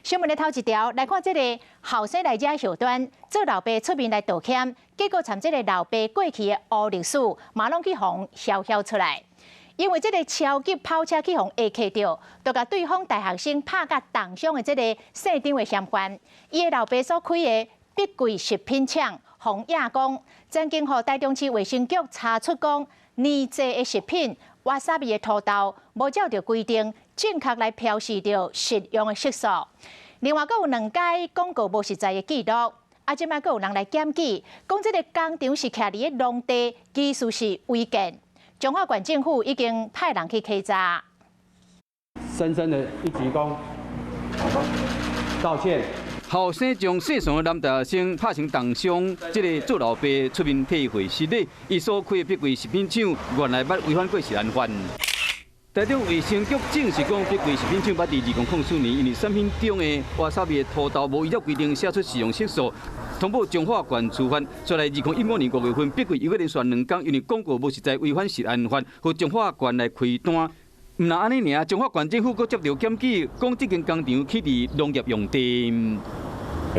新闻的头一条来看，这个后生来遮后端做老爸出面来道歉，结果参这个老爸过去的黑历史，马上去互消消出来。因为这个超级跑车去互下克到，就甲对方大学生拍甲重伤的这个姓张的嫌犯，伊的老爸所开的必贵食品厂洪亚公，曾经互台中市卫生局查出讲，年济的食品。 瓦萨比的土豆无照着规定正确来标示着食用的色素，另外，阁有2间广告无实在的记录。即摆阁有人来检举，讲这个工厂是徛伫个农地，技术是违建。彰化县政府已经派人去稽查。深深的一鞠躬，道歉。 后生将细上的男大学生拍成重伤，这个做老爸出面替回失礼，伊所开的碧桂食品厂原来捌违反过食安法。台中卫生局证实讲，碧桂食品厂捌伫2004年因为产品中的瓦萨比的土豆无依照规定写出食用色素，通报彰化县处罚。再来2015年5月份，碧桂又搁连续2天因为广告无实在违反食安法，和彰化县来开单。 唔但安尼尔，彰化县政府阁接到检举，讲这间工厂起伫农业用地。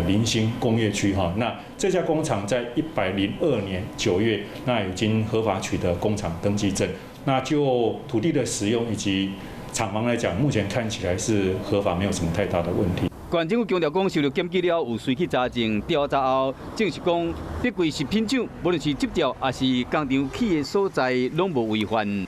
林兴工业区哈，那这家工厂在102年9月，那已经合法取得工厂登记证。那就土地的使用以及厂房来讲，目前看起来是合法，没有什么太大的问题。 县政府强调讲，受到检举了，有随去查证调查后，证实讲碧桂食品厂无论是执照还是工厂起的所在，拢无违反。